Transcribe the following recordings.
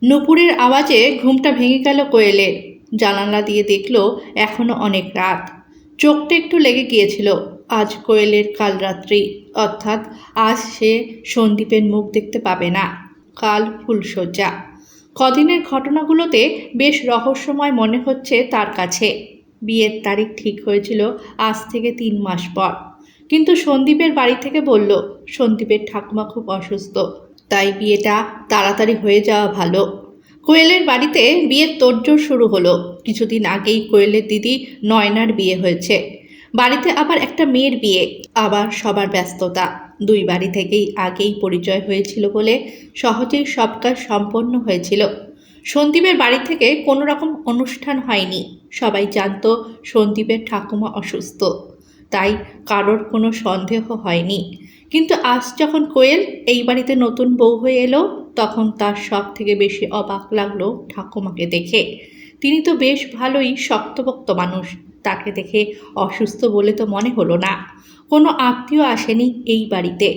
নুপুরের আওয়াজে ঘুমটা ভেঙে গেল কোয়েলের। জানালা দিয়ে দেখল এখনো অনেক রাত। চোখটা একটু লেগে গিয়েছিল। আজ কোয়েলের কাল রাত্রি, অর্থাৎ আজ সে সন্দীপের মুখ দেখতে পাবে না। কাল ফুলশয্যা। কদিনের ঘটনাগুলোতে বেশ রহস্যময় মনে হচ্ছে তার কাছে। বিয়ের তারিখ ঠিক হয়েছিল আজ থেকে 3 মাস পর, কিন্তু সন্দীপের বাড়ি থেকে বলল সন্দীপের ঠাকুমা খুব অসুস্থ, তাই বিয়েটা তাড়াতাড়ি হয়ে যাওয়া ভালো। কোয়েলের বাড়িতে বিয়ের তোড়জোড় শুরু হলো। কিছুদিন আগেই কোয়েলের দিদি নয়নার বিয়ে হয়েছে। বাড়িতে আবার একটা মেয়ের বিয়ে, আবার সবার ব্যস্ততা। দুই বাড়ি থেকেই আগেই পরিচয় হয়েছিল বলে সহজেই সব কাজ সম্পন্ন হয়েছিল। সন্দীপের বাড়ি থেকে কোনো রকম অনুষ্ঠান হয়নি। সবাই জানতো সন্দীপের ঠাকুমা অসুস্থ, তাই কারোর কোনো সন্দেহ হয়নি। কিন্তু আজ যখন কোয়েল এই বাড়িতে নতুন বউ হয়ে এলো, তখন তার সব থেকে বেশি অবাক লাগলো ঠাকুমাকে দেখে। তিনি তো বেশ ভালোই শক্তপোক্ত মানুষ, তাকে দেখে অসুস্থ বলে তো মনে হলো না। কোনো আত্মীয় আসেনি এই বাড়িতে।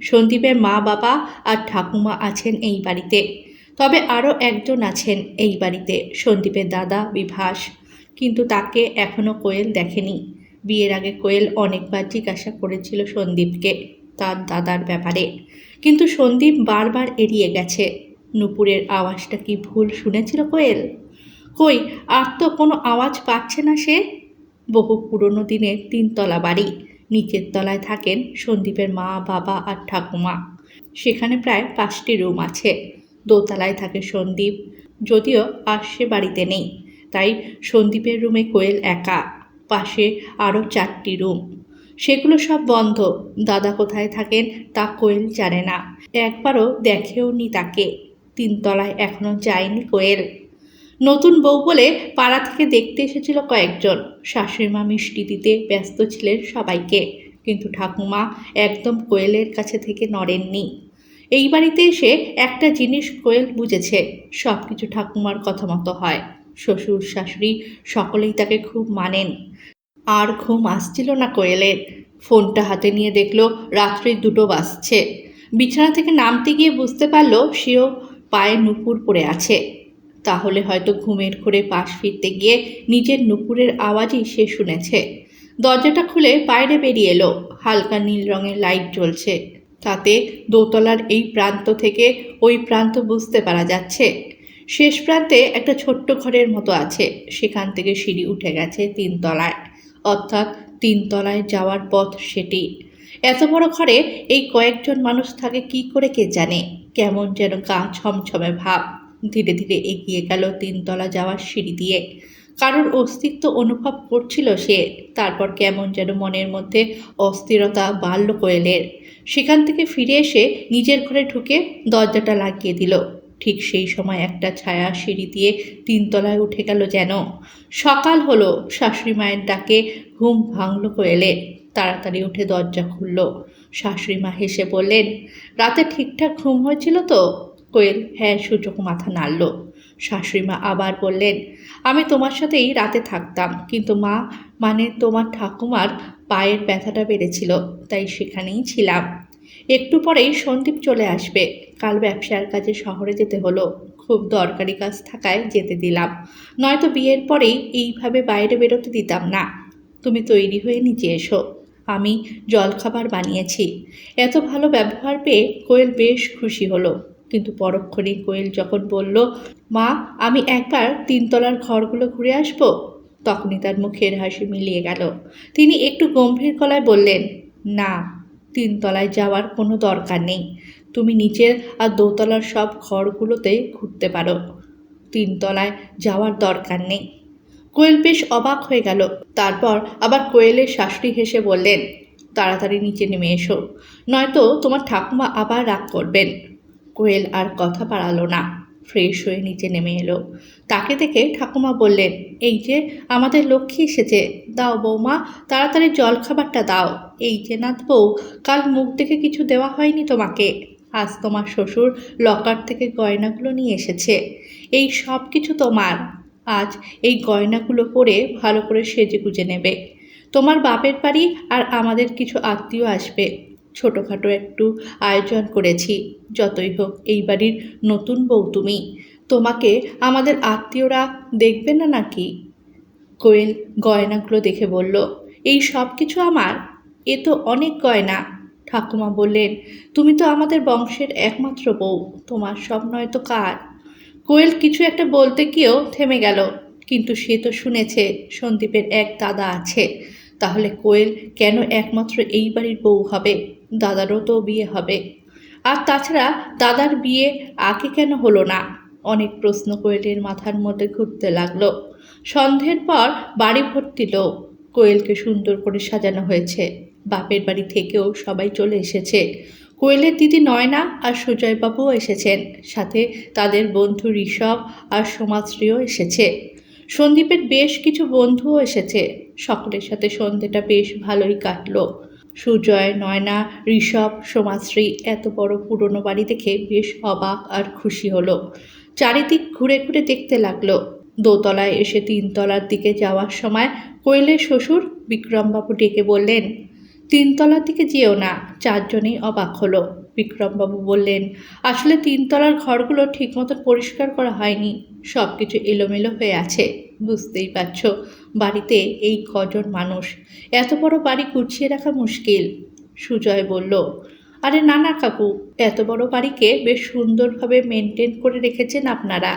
সন্দীপের মা বাবা আর ঠাকুমা আছেন এই বাড়িতে। তবে আরও একজন আছেন এই বাড়িতে, সন্দীপের দাদা বিভাস। কিন্তু তাকে এখনও কোয়েল দেখেনি। বিয়ের আগে কোয়েল অনেকবার জিজ্ঞাসা করেছিল সন্দীপকে তার দাদার ব্যাপারে, কিন্তু সন্দীপ বারবার এড়িয়ে গেছে। নুপুরের আওয়াজটা কি ভুল শুনেছিল কোয়েল? কই, আর তো কোনো আওয়াজ পাচ্ছে না সে। বহু পুরনো দিনের 3 তলা বাড়ি। নিচের তলায় থাকেন সন্দীপের মা বাবা আর ঠাকুমা। সেখানে প্রায় 5টি রুম আছে। দোতলায় থাকে সন্দীপ, যদিও আর সে বাড়িতে নেই, তাই সন্দীপের রুমে কোয়েল একা। পাশে আরও 4টি রুম, সেগুলো সব বন্ধ। দাদা কোথায় থাকেন তা কোয়েল জানে না, একবারও দেখেও নি তাকে। 3 তলায় এখনো যায়নি কোয়েল। নতুন বউ বলে পাড়া থেকে দেখতে এসেছিল কয়েকজন। শাশুড়িমা মিষ্টি দিতে ব্যস্ত ছিলেন সবাইকে, কিন্তু ঠাকুমা একদম কোয়েলের কাছে থেকে নড়েননি। এই বাড়িতে এসে একটা জিনিস কোয়েল বুঝেছে, সব কিছু ঠাকুমার কথা মতো হয়। শ্বশুর শাশুড়ি সকলেই তাকে খুব মানেন। আর ঘুম আসছিল না কোয়েলের। ফোনটা হাতে নিয়ে দেখল রাত্রি 2টো বাজছে। বিছানা থেকে নামতে গিয়ে বুঝতে পারল সেও পায়ে নুপুর পড়ে আছে। তাহলে হয়তো ঘুমের ঘোরে পাশ ফিরতে গিয়ে নিজের নুপুরের আওয়াজই সে শুনেছে। দরজাটা খুলে বাইরে বেরিয়ে এলো। হালকা নীল রঙের লাইট জ্বলছে, তাতে দোতলার এই প্রান্ত থেকে ওই প্রান্ত বুঝতে পারা যাচ্ছে। শেষ প্রান্তে একটা ছোট্ট ঘরের মতো আছে, সেখান থেকে সিঁড়ি উঠে গেছে 3 তলায়, অর্থাৎ 3 তলায় যাওয়ার পথ সেটি। এত বড় ঘরে এই কয়েকজন মানুষ থাকে কি করে কে জানে। কেমন যেন গা ছমছমে ভাব। ধীরে ধীরে এগিয়ে গেল 3 তলা যাওয়ার সিঁড়ি দিয়ে। কারোর অস্তিত্ব অনুভব করছিল সে। তারপর কেমন যেন মনের মধ্যে অস্থিরতা বাড়ল কোয়েলের। সেখান থেকে ফিরে এসে নিজের ঘরে ঢুকে দরজাটা লাগিয়ে দিল। ঠিক সেই সময় একটা ছায়া সিঁড়ি দিয়ে 3 তলায় উঠে গেল যেন। সকাল হলো। শাশুড়ি মায়ের ডাকে ঘুম ভাঙল কোয়েলের। তাড়াতাড়ি উঠে দরজা খুলল। শাশুড়ি মা হেসে বললেন, রাতে ঠিকঠাক ঘুম হয়েছিল তো? কোয়েল হ্যাঁ সূচক মাথা নাড়ল। শাশুড়িমা আবার বললেন, আমি তোমার সাথেই রাতে থাকতাম, কিন্তু মা মানে তোমার ঠাকুমার পায়ের ব্যথাটা বেড়েছিল, তাই সেখানেই ছিলাম। একটু পরেই সন্দীপ চলে আসবে। কাল ব্যবসার কাজে শহরে যেতে হলো, খুব দরকারি কাজ থাকায় যেতে দিলাম, নয়তো বিয়ের পরেই এইভাবে বাইরে বেরোতে দিতাম না। তুমি তৈরি হয়ে নিচে এসো, আমি জলখাবার বানিয়েছি। এত ভালো ব্যবহার পেয়ে কোয়েল বেশ খুশি হলো। কিন্তু পরক্ষণেই কোয়েল যখন বলল, মা আমি একবার 3 তলার ঘরগুলো ঘুরে আসবো, তখনই তার মুখের হাসি মিলিয়ে গেল। তিনি একটু গম্ভীর গলায় বললেন, না, 3 তলায় যাওয়ার কোনো দরকার নেই। তুমি নিচের আর দোতলার সব ঘরগুলোতে ঘুরতে পারো, 3 তলায় যাওয়ার দরকার নেই। কোয়েল বেশ অবাক হয়ে গেল। তারপর আবার কোয়েলের শাশুড়ি হেসে বললেন, তাড়াতাড়ি নিচে নেমে এসো, নয়তো তোমার ঠাকুমা আবার রাগ করবেন। কোয়েল আর কথা বাড়ালো না, ফ্রেশ হয়ে নিচে নেমে এলো। তাকে দেখে ঠাকুমা বললেন, এই যে আমাদের লক্ষ্মী এসেছে, দাও বৌমা, তাড়াতাড়ি জলখাবারটা দাও। এই যে নাথ বউ, কাল মুখ দেখে কিছু দেওয়া হয়নি তোমাকে। আজ তোমার শ্বশুর লকার থেকে গয়নাগুলো নিয়ে এসেছে, এই সব কিছু তোমার। আজ এই গয়নাগুলো পরে ভালো করে সেজে গুজে নেবে। তোমার বাপের বাড়ি আর আমাদের কিছু আত্মীয় আসবে, ছোটোখাটো একটু আয়োজন করেছি। যতই হোক এই বাড়ির নতুন বউ তুমি, তোমাকে আমাদের আত্মীয়রা দেখবে না নাকি? কোয়েল গয়নাগুলো দেখে বলল, এই সব কিছু আমার? এ তো অনেক গয়না। ঠাকুমা বললেন, তুমি তো আমাদের বংশের একমাত্র বউ, তোমার সব নয় তো কার? কোয়েল কিছু একটা বলতে গিয়েও থেমে গেল, কিন্তু সে তো শুনেছে সন্দীপের এক দাদা আছে। তাহলে কোয়েল কেন একমাত্র এই বাড়ির বউ হবে? দাদারও তো বিয়ে হবে। আর তাছাড়া দাদার বিয়ে আগে কেন হলো না? অনেক প্রশ্ন কোয়েলের মাথার মধ্যে ঘুরতে লাগলো। সন্ধ্যের পর বাড়ি ভর্তি লোক। কোয়েলকে সুন্দর করে সাজানো হয়েছে। বাপের বাড়ি থেকেও সবাই চলে এসেছে। কোয়েলের দিদি নয়না আর সুজয়বাবুও এসেছেন, সাথে তাদের বন্ধু ঋষভ আর সমাজশ্রীও এসেছে। সন্দীপের বেশ কিছু বন্ধুও এসেছে। সকলের সাথে সন্ধেটা বেশ ভালোই কাটলো। সুজয়, নয়না, ঋষভ, সমাজশ্রী এত বড় পুরনো বাড়ি দেখে বেশ অবাক আর খুশি হলো। চারিদিক ঘুরে ঘুরে দেখতে লাগলো। দোতলায় এসে তিনতলার দিকে যাওয়ার সময় কোয়েলের শ্বশুর বিক্রমবাবু ডেকে বললেন, তিনতলার দিকে যেও না। চারজনেই অবাক হলো। বিক্রমবাবু বললেন, আসলে তিনতলার ঘরগুলো ঠিক মতন পরিষ্কার করা হয়নি, সব কিছু এলোমেলো হয়ে আছে। বুঝতেই পারছ, বাড়িতে এই কজন মানুষ, এত বড় বাড়ি গুছিয়ে রাখা মুশকিল। সুজয় বলল, আরে না না কাকু, এত বড় বাড়িকে বেশ সুন্দরভাবে মেনটেন করে রেখেছেন আপনারা,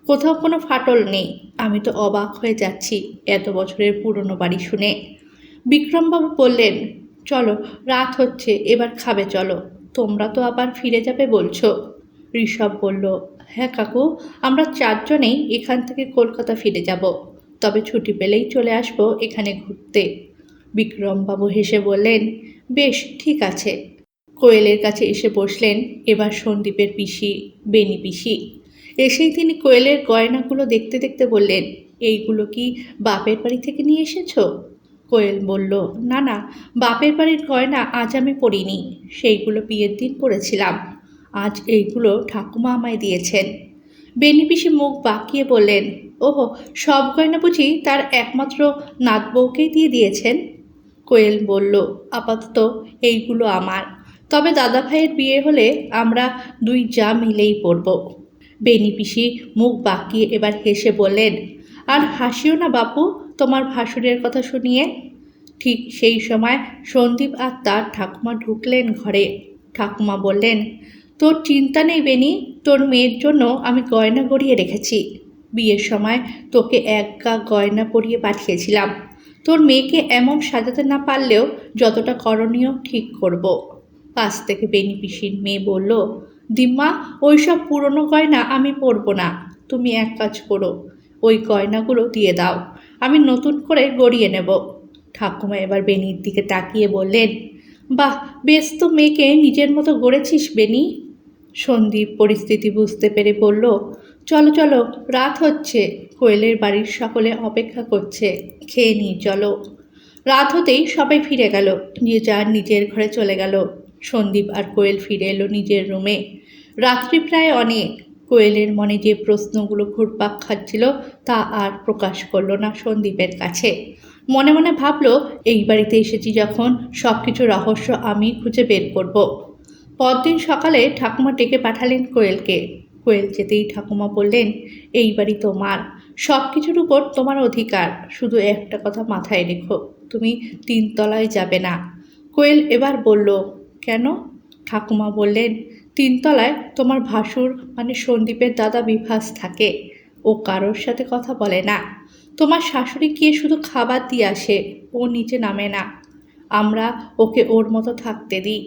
কোথাও কোনো ফাটল নেই। আমি তো অবাক হয়ে যাচ্ছি এত বছরের পুরনো বাড়ি শুনে। বিক্রমবাবু বললেন, চলো, রাত হচ্ছে, এবার খাবে চলো। তোমরা তো আবার ফিরে যাবে বলছো। ঋষভ বলল, হ্যাঁ কাকু, আমরা চারজনেই এখান থেকে কলকাতা ফিরে যাব, তবে ছুটি পেলেই চলে আসবো এখানে ঘুরতে। বিক্রমবাবু হেসে বললেন, বেশ ঠিক আছে। কোয়েলের কাছে এসে বসলেন এবার সন্দীপের পিসি, বেনি পিসি। এসেই তিনি কোয়েলের গয়নাগুলো দেখতে দেখতে বললেন, এইগুলো কি বাপের বাড়ি থেকে নিয়ে এসেছো? কোয়েল বলল, না না, বাপের বাড়ির গয়না আজ আমি পরিনি, সেইগুলো বিয়ের দিন পরেছিলাম। আজ এইগুলো ঠাকুমা আমায় দিয়েছেন। বেনি পিসি মুখ বাঁকিয়ে বললেন, ওহো, সব গয়না বুঝি তার একমাত্র নাতবউকেই দিয়ে দিয়েছেন? কোয়েল বলল, আপাতত এইগুলো আমার, তবে দাদা ভাইয়ের বিয়ে হলে আমরা দুই যা মিলেই পরব। বেনি পিসি মুখ বাঁকিয়ে এবার হেসে বললেন, আর হাসিও না বাপু তোমার ভাসুরের কথা শুনিয়ে। ঠিক সেই সময় সন্দীপ আর তার ঠাকুমা ঢুকলেন ঘরে। ঠাকুমা বললেন, তোর চিন্তা নেই বেনি, তোর মেয়ের জন্য আমি গয়না গড়িয়ে রেখেছি। বিয়ের সময় তোকে এক গা গয়না পরিয়ে পাঠিয়েছিলাম। তোর মেয়েকে এমন সাজাতে না পারলেও যতটা করণীয় ঠিক করব। পাশ থেকে বেনি পিসির মেয়ে বলল, দিম্মা, ওই সব পুরনো গয়না আমি পরব না। তুমি এক কাজ করো, ওই গয়নাগুলো দিয়ে দাও, আমি নতুন করে গড়িয়ে নেব। ঠাকুমা এবার বেনির দিকে তাকিয়ে বললেন, বাহ, বেশ তো মেয়েকে নিজের মতো গড়েছিস বেনি। সন্দীপ পরিস্থিতি বুঝতে পেরে বলল, চলো চলো, রাত হচ্ছে, কোয়েলের বাড়ির সকলে অপেক্ষা করছে, খেয়ে নিই চলো। রাত হতেই সবাই ফিরে গেল, যে যার নিজের ঘরে চলে গেল। সন্দীপ আর কোয়েল ফিরে এলো নিজের রুমে। রাত্রি প্রায় অনেক। কোয়েলের মনে যে প্রশ্নগুলো ঘুরপাক খাচ্ছিল তা আর প্রকাশ করলো না সন্দীপের কাছে। মনে মনে ভাবলো, এই বাড়িতে এসেছি যখন, সব কিছু রহস্য আমি খুঁজে বের করব। পরদিন সকালে ঠাকুমা ডেকে পাঠালেন কোয়েলকে। কোয়েল যেতেই ঠাকুমা বললেন, এই বাড়ি তোমার, সব কিছুর উপর তোমার অধিকার, শুধু একটা কথা মাথায় রেখো, তুমি তিনতলায় যাবে না। কোয়েল এবার বলল, কেন? ঠাকুমা বললেন, তিনতলায় তোমার ভাসুর মানে সন্দীপের দাদা বিভাস থাকে, ও কারোর সাথে কথা বলে না। তোমার শাশুড়ি গিয়ে শুধু খাবার দিয়ে আসে, ও নিচে নামে না। আমরা ওকে ওর মতো থাকতে দিই।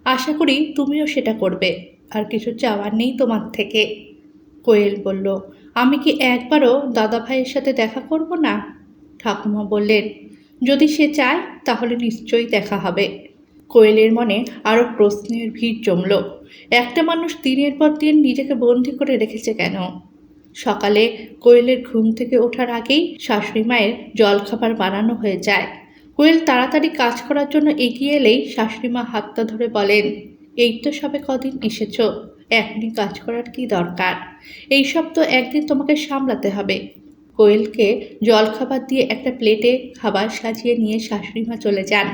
আশা করি তুমিও সেটা করবে, আর কিছু চাওয়ার নেই তোমার থেকে। কোয়েল বলল, আমি কি একবারও দাদা ভাইয়ের সাথে দেখা করব না? ঠাকুমা বললেন, যদি সে চায় তাহলে নিশ্চয়ই দেখা হবে। কোয়েলের মনে আরও প্রশ্নের ভিড় জমল। একটা মানুষ দিনের পর দিন নিজেকে বন্দি করে রেখেছে কেন? সকালে কোয়েলের ঘুম থেকে ওঠার আগেই শাশুড়ি মায়ের জলখাবার বানানো হয়ে যায়। কোয়েল তাড়াতাড়ি কাজ করার জন্য এগিয়ে এলেই শাশুড়িমা হাতটা ধরে বলেন, এই তো সবে কদিন এসেছো, এখনই কাজ করার কি দরকার? এইসব তো একদিন তোমাকে সামলাতে হবে। কোয়েলকে জলখাবার দিয়ে একটা প্লেটে খাবার সাজিয়ে নিয়ে শাশুড়িমা চলে যান।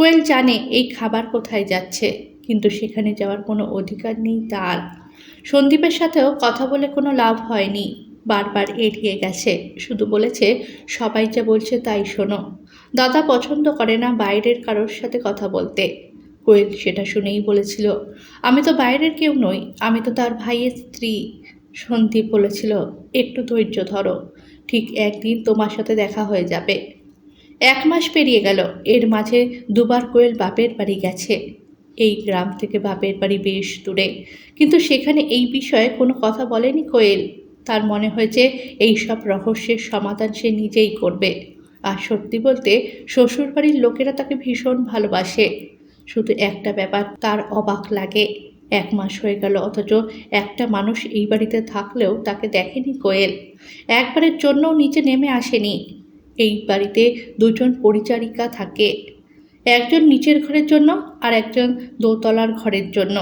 কোয়েল জানে এই খাবার কোথায় যাচ্ছে, কিন্তু সেখানে যাওয়ার কোনো অধিকার নেই তার। সন্দীপের সাথেও কথা বলে কোনো লাভ হয়নি, বারবার এড়িয়ে গেছে, শুধু বলেছে সবাই যা বলছে তাই শোনো। দাদা পছন্দ করে না বাইরের কারোর সাথে কথা বলতে। কোয়েল সেটা শুনেই বলেছিল, আমি তো বাইরের কেউ নই, আমি তো তার ভাইয়ের স্ত্রী। সন্দীপ বলেছিল, একটু ধৈর্য ধরো, ঠিক একদিন তোমার সাথে দেখা হয়ে যাবে। 1 মাস পেরিয়ে গেল, এর মাঝে দুবার কোয়েল বাপের বাড়ি গেছে। এই গ্রাম থেকে বাপের বাড়ি বেশ দূরে, কিন্তু সেখানে এই বিষয়ে কোনো কথা বলেনি কোয়েল। তার মনে হয়েছে এই সব রহস্যের সমাধান সে নিজেই করবে। আর সত্যি বলতে শ্বশুরবাড়ির লোকেরা তাকে ভীষণ ভালোবাসে। শুধু একটা ব্যাপার তার অবাক লাগে, 1 মাস হয়ে গেল অথচ একটা মানুষ এই বাড়িতে থাকলেও তাকে দেখেনি কোয়েল। একবারের জন্যও নিচে নেমে আসেনি। এই বাড়িতে দুজন পরিচারিকা থাকে, একজন নিচের ঘরের জন্য আর একজন দোতলার ঘরের জন্য।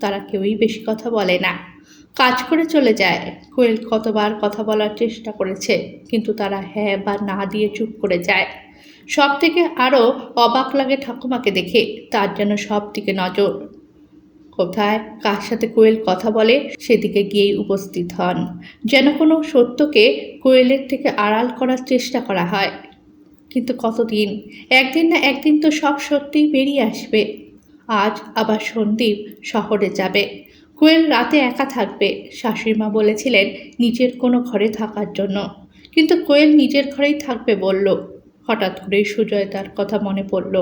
তারা কেউই বেশি কথা বলে না, কাজ করে চলে যায়। কোয়েল কতবার কথা বলার চেষ্টা করেছে, কিন্তু তারা হ্যাঁ বা না দিয়ে চুপ করে যায়। সব থেকে আরও অবাক লাগে ঠাকুমাকে দেখে, তার যেন সব দিকে নজর। কোথায় কার সাথে কোয়েল কথা বলে সেদিকে গিয়েই উপস্থিত হন, যেন কোনো সত্যকে কোয়েলের থেকে আড়াল করার চেষ্টা করা হয়। কিন্তু কতদিন, একদিন না একদিন তো সব সত্যিই বেরিয়ে আসবে। আজ আবার সন্দীপ শহরে যাবে, কোয়েল রাতে একা থাকবে। শাশুড়িমা বলেছিলেন নিজের কোনো ঘরে থাকার জন্য, কিন্তু কোয়েল নিজের ঘরেই থাকবে বলল। হঠাৎ করে সুজয়দার কথা মনে পড়ল।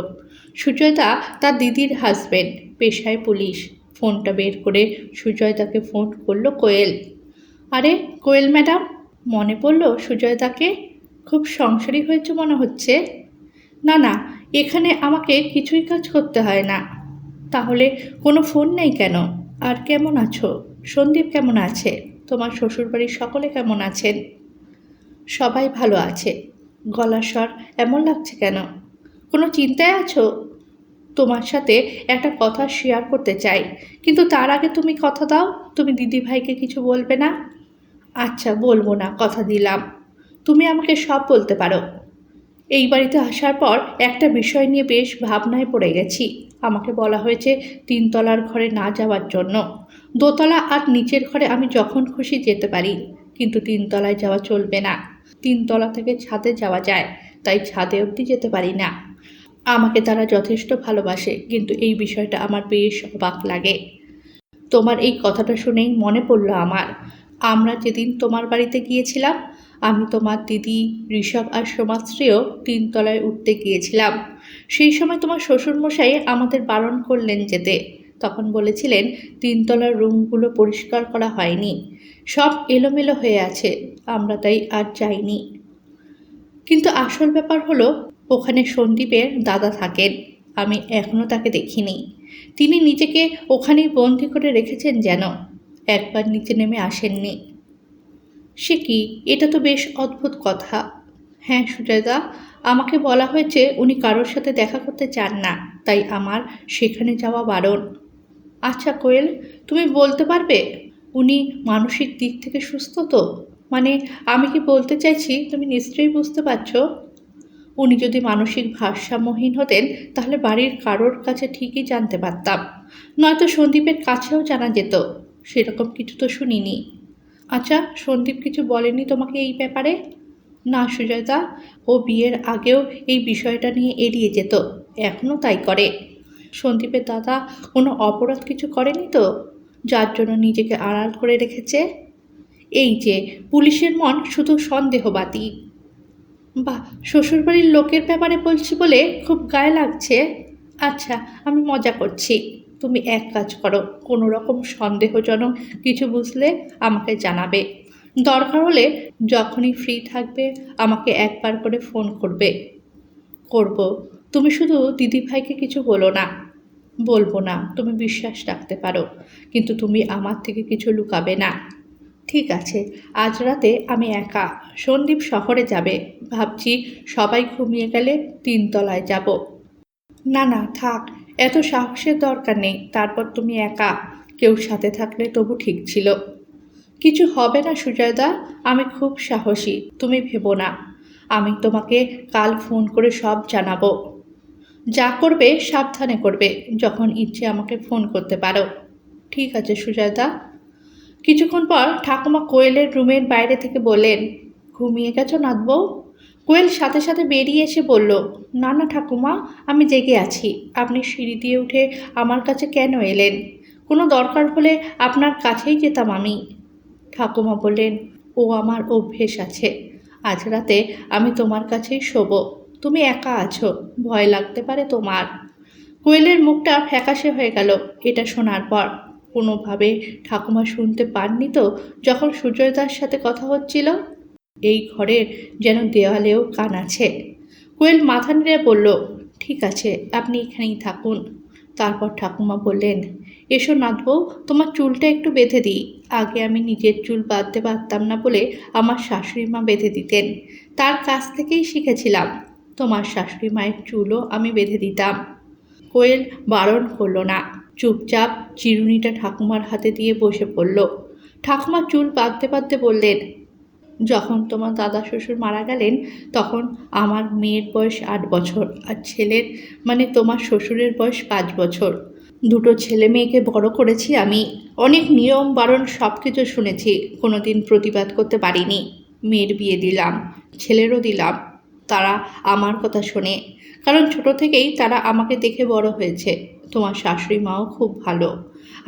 সুজয়দা তার দিদির হাজবেন্ড, পেশায় পুলিশ। ফোনটা বের করে সুজয়দাকে ফোন করলো কোয়েল। আরে কোয়েল ম্যাডাম, মনে পড়লো সুজয়দাকে? খুব সংসারী হয়েছে মনে হচ্ছে। না না, এখানে আমাকে কিছুই কাজ করতে হয় না। তাহলে কোনো ফোন নেই কেন? আর কেমন আছো? সন্দীপ কেমন আছে? তোমার শ্বশুরবাড়ির সকলে কেমন আছেন? সবাই ভালো আছে। গলার স্বর এমন লাগছে কেন? কোনো চিন্তায় আছো? তোমার সাথে একটা কথা শেয়ার করতে চাই, কিন্তু তার আগে তুমি কথা দাও, তুমি দিদিভাইকে কিছু বলবে না। আচ্ছা বলবো না, কথা দিলাম। তুমি আমাকে সব বলতে পারো। এই বাড়িতে আসার পর একটা বিষয় নিয়ে বেশ ভাবনায় পড়ে গেছি। আমাকে বলা হয়েছে 3তলার ঘরে না যাওয়ার জন্য। দোতলা আর নিচের ঘরে আমি যখন খুশি যেতে পারি, কিন্তু 3তলায় যাওয়া চলবে না। 3তলা থেকে ছাদে যাওয়া যায়, তাই ছাদে অবধি যেতে পারি না। আমাকে তারা যথেষ্ট ভালোবাসে, কিন্তু এই বিষয়টা আমার বেশ অবাক লাগে। তোমার এই কথাটা শুনেই মনে পড়ল আমার, আমরা যেদিন তোমার বাড়িতে গিয়েছিলাম, আমি, তোমার দিদি, ঋষভ আর সমাজশ্রীও 3তলায় উঠতে গিয়েছিলাম। সেই সময় তোমার শ্বশুরমশাই আমাদের বারণ করলেন যেতে। তখন বলেছিলেন 3তলার রুমগুলো পরিষ্কার করা হয়নি, সব এলোমেলো হয়ে আছে, আমরা তাই আর যাইনি। কিন্তু আসল ব্যাপার হলো, ওখানে সন্দীপের দাদা থাকেন, আমি এখনও তাকে দেখিনি। তিনি নিজেকে ওখানেই বন্দি করে রেখেছেন যেন, একবার নিচে নেমে আসেননি। সে কি, এটা তো বেশ অদ্ভুত কথা। হ্যাঁ সুজয়দা, আমাকে বলা হয়েছে উনি কারোর সাথে দেখা করতে চান না, তাই আমার সেখানে যাওয়া বারণ। আচ্ছা কোয়েল, তুমি বলতে পারবে উনি মানসিক দিক থেকে সুস্থ তো? মানে আমি কি বলতে চাইছি তুমি নিশ্চয়ই বুঝতে পারছো। উনি যদি মানসিক ভারসাম্যহীন হতেন তাহলে বাড়ির কারোর কাছে ঠিকই জানতে পারতাম, নয়তো সন্দীপের কাছেও জানা যেত। সেরকম কিছু তো শুনিনি। আচ্ছা সন্দীপ কিছু বলেনি তোমাকে এই ব্যাপারে? না সুজয়দা, ও বিয়ের আগেও এই বিষয়টা নিয়ে এড়িয়ে যেত, এখনও তাই করে। সন্দীপের দাদা কোনো অপরাধ কিছু করেনি তো, যার জন্য নিজেকে আড়াল করে রেখেছে? এই যে পুলিশের মন শুধু সন্দেহবাদী। বাহ, শ্বশুরবাড়ির লোকের ব্যাপারে বলছি বলে খুব গায়ে লাগছে। আচ্ছা আমি মজা করছি, তুমি এক কাজ করো, কোনো রকম সন্দেহজনক কিছু বুঝলে আমাকে জানাবে। দরকার হলে যখনই ফ্রি থাকবে আমাকে একবার করে ফোন করবে। করব, তুমি শুধু দিদিভাইকে কিছু বলো না। বলবো না, তুমি বিশ্বাস রাখতে পারো, কিন্তু তুমি আমার থেকে কিছু লুকাবে না। ঠিক আছে, আজ রাতে আমি একা, সন্দীপ শহরে যাবে, ভাবছি সবাই ঘুমিয়ে গেলে 3তলায় যাব। না না থাক, এত সাহসের দরকার নেই, তারপর তুমি একা, কেউ সাথে থাকলে তবু ঠিক ছিল। কিছু হবে না সুজয়দা, আমি খুব সাহসী, তুমি ভেবো না। আমি তোমাকে কাল ফোন করে সব জানাবো। যা করবে সাবধানে করবে, যখন ইচ্ছে আমাকে ফোন করতে পারো। ঠিক আছে সুজাতা। কিছুক্ষণ পর ঠাকুমা কোয়েলের রুমের বাইরে থেকে বললেন, ঘুমিয়ে গেছো নাতবউ? কোয়েল সাথে সাথে বেরিয়ে এসে বলল, না না ঠাকুমা, আমি জেগে আছি। আপনি সিঁড়ি দিয়ে উঠে আমার কাছে কেন এলেন? কোনো দরকার হলে আপনার কাছেই যেতাম আমি। ঠাকুমা বললেন, ও আমার অভ্যেস আছে। আজ রাতে আমি তোমার কাছেই শোবো। তুমি একা আছো, ভয় লাগতে পারে তোমার। কোয়েলের মুখটা ফ্যাকাশে হয়ে গেল এটা শোনার পর। কোনোভাবে ঠাকুমা শুনতে পাননি তো যখন সুজয়দার সাথে কথা হচ্ছিল? এই ঘরের যেন দেওয়ালেও কান আছে। কোয়েল মাথা নেড়ে বলল, ঠিক আছে, আপনি এখানেই থাকুন। তারপর ঠাকুমা বললেন, এসো নাতবউ, তোমার চুলটা একটু বেঁধে দিই। আগে আমি নিজের চুল বাঁধতে পারতাম না বলে আমার শাশুড়ি মা বেঁধে দিতেন। তার কাছ থেকেই শিখেছিলাম। তোমার শাশুড়ি মায়ের চুলও আমি বেঁধে দিতাম। কোয়েল বারণ করল না, চুপচাপ চিরুনিটা ঠাকুমার হাতে দিয়ে বসে পড়ল। ঠাকুমা চুল বাঁধতে বাঁধতে বললেন, যখন তোমার দাদা শ্বশুর মারা গেলেন তখন আমার মেয়ের বয়স 8 বছর, আর ছেলের মানে তোমার শ্বশুরের বয়স 5 বছর। দুটো ছেলে মেয়েকে বড় করেছি আমি। অনেক নিয়ম বারণ সব কিছু শুনেছি, কোনোদিন প্রতিবাদ করতে পারিনি। মেয়ের বিয়ে দিলাম, ছেলেরও দিলাম। তারা আমার কথা শোনে, কারণ ছোট থেকেই তারা আমাকে দেখে বড় হয়েছে। তোমার শাশুড়ি মাও খুব ভালো,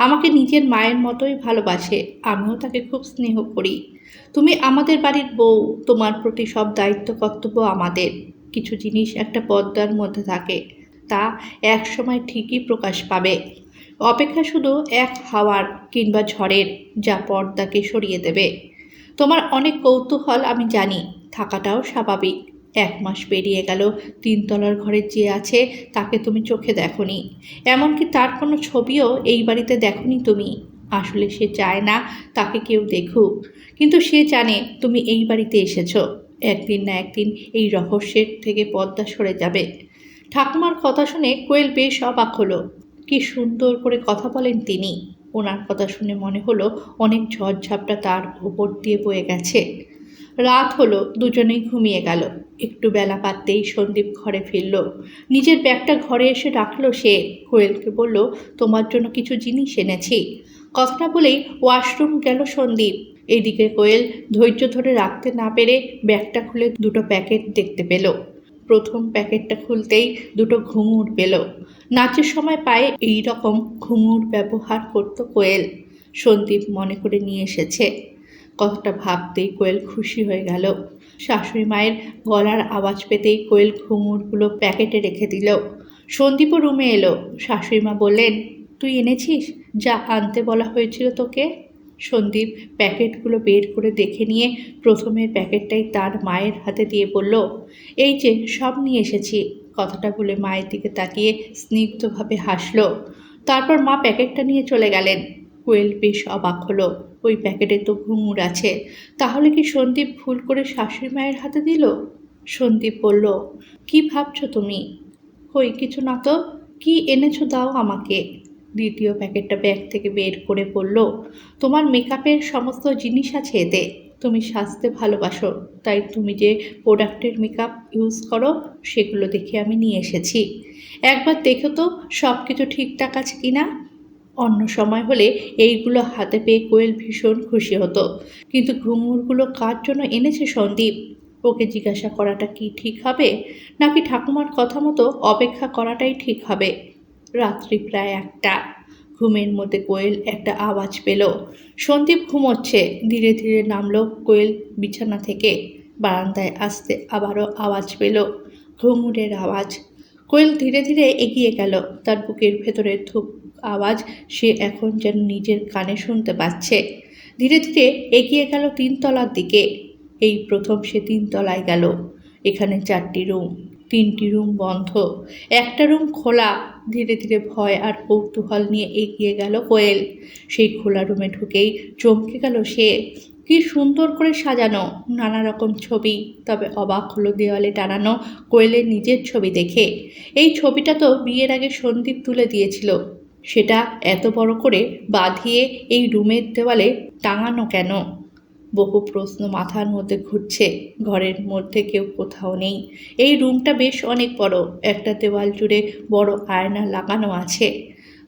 আমাকে নিজের মায়ের মতোই ভালোবাসে। আমিও তাকে খুব স্নেহ করি। তুমি আমাদের বাড়ির বউ, তোমার প্রতি সব দায়িত্ব কর্তব্য আমাদের। কিছু জিনিস একটা পর্দার মধ্যে থাকে, তা এক সময় ঠিকই প্রকাশ পাবে। অপেক্ষা শুধু এক হাওয়ার কিংবা ঝড়ের, যা পর্দাকে সরিয়ে দেবে। তোমার অনেক কৌতূহল আমি জানি, থাকাটাও স্বাভাবিক। 1 মাস পেরিয়ে গেল, 3 তলার ঘরে যে আছে তাকে তুমি চোখে দেখোনি। এমনকি তার কোনো ছবিও এই বাড়িতে দেখোনি তুমি। আসলে সে চায় না তাকে কেউ দেখুক, কিন্তু সে জানে তুমি এই বাড়িতে এসেছো। একদিন না একদিন এই রহস্যের থেকে পর্দা সরে যাবে। ঠাকুমার কথা শুনে কোয়েল বেশ অবাক হলো। কি সুন্দর করে কথা বলেন তিনি। ওনার কথা শুনে মনে হলো অনেক ঝড়ঝাপটা তার ওপর দিয়ে বয়ে গেছে। রাত হলো, দুজনেই ঘুমিয়ে গেল। একটু বেলা পাততেই সন্দীপ ঘরে ফিরল। নিজের ব্যাগটা ঘরে এসে রাখলো সে। কোয়েলকে বলল, তোমার জন্য কিছু জিনিস এনেছি। কথাটা বলেই ওয়াশরুম গেল সন্দীপ। এদিকে কোয়েল ধৈর্য ধরে রাখতে না পেরে ব্যাগটা খুলে দুটো প্যাকেট দেখতে পেল। প্রথম প্যাকেটটা খুলতেই দুটো ঘুঙুর পেল। নাচের সময় পায়ে এই রকম ঘুঙুর ব্যবহার করত কোয়েল। সন্দীপ মনে করে নিয়ে এসেছে। কথাটা ভাবতেই কোয়েল খুশি হয়ে গেল। শাশুড়ি মায়ের গলার আওয়াজ পেতেই কোয়েল ঘুঙুরগুলো প্যাকেটে রেখে দিল। সন্দীপও রুমে এলো। শাশুড়ি মা বললেন, তুই এনেছিস যা আনতে বলা হয়েছিল তোকে? সন্দীপ প্যাকেটগুলো বের করে দেখে নিয়ে প্রথমের প্যাকেটটাই তার মায়ের হাতে দিয়ে বলল, এই যে সব নিয়ে এসেছি। কথাটা বলে মায়ের দিকে তাকিয়ে স্নিগ্ধভাবে হাসল। তারপর মা প্যাকেটটা নিয়ে চলে গেলেন। কোয়েল বেশ অবাক হলো, ওই প্যাকেটে তো ঘুঙুর আছে। তাহলে কি সন্দীপ ভুল করে শাশুড়ি মায়ের হাতে দিল? সন্দীপ বলল, কি ভাবছো তুমি? কই কিছু না তো। কি এনেছো দাও আমাকে। দ্বিতীয় প্যাকেটটা ব্যাগ থেকে বের করে বলল, তোমার মেকআপের সমস্ত জিনিস আছে এতে। তুমি সাজতে ভালোবাসো, তাই তুমি যে প্রোডাক্টের মেকআপ ইউজ করো সেগুলো দেখে আমি নিয়ে এসেছি। একবার দেখো তো সব কিছু ঠিকঠাক আছে কি না। অন্য সময় হলে এইগুলো হাতে পেয়ে কোয়েল ভীষণ খুশি হতো, কিন্তু ঘুঙুরগুলো কার জন্য এনেছে সন্দীপ? ওকে জিজ্ঞাসা করাটা কি ঠিক হবে, নাকি ঠাকুমার কথা মতো অপেক্ষা করাটাই ঠিক হবে? রাত্রি প্রায় 1টা। ঘুমের মধ্যে কোয়েল একটা আওয়াজ পেল। সন্দীপ ঘুমোচ্ছে। ধীরে ধীরে নামলো কোয়েল বিছানা থেকে। বারান্দায় আসতে আবারও আওয়াজ পেল, ঘুঙুরের আওয়াজ। কোয়েল ধীরে ধীরে এগিয়ে গেল। তার বুকের ভেতরে ধুপ আওয়াজ সে এখন যেন নিজের কানে শুনতে পাচ্ছে। ধীরে ধীরে এগিয়ে গেল 3 তলার দিকে। এই প্রথম সে 3 তলায় গেল। এখানে 4টি রুম, 3টি রুম বন্ধ, একটা রুম খোলা। ধীরে ধীরে ভয় আর কৌতূহল নিয়ে এগিয়ে গেল কোয়েল। সেই খোলা রুমে ঢুকেই চমকে গেল সে। কি সুন্দর করে সাজানো, নানা রকম ছবি। তবে অবাক হলো দেওয়ালে টানানো কোয়েলের নিজের ছবি দেখে। এই ছবিটা তো বিয়ের আগে সন্দীপ তুলে দিয়েছিল। সেটা এত বড় করে বাঁধিয়ে এই রুমের দেওয়ালে টাঙানো কেন? বহু প্রশ্ন মাথার মধ্যে ঘুরছে। ঘরের মধ্যে কেউ কোথাও নেই। এই রুমটা বেশ অনেক বড়। একটা দেওয়াল জুড়ে বড় আয়না লাগানো আছে।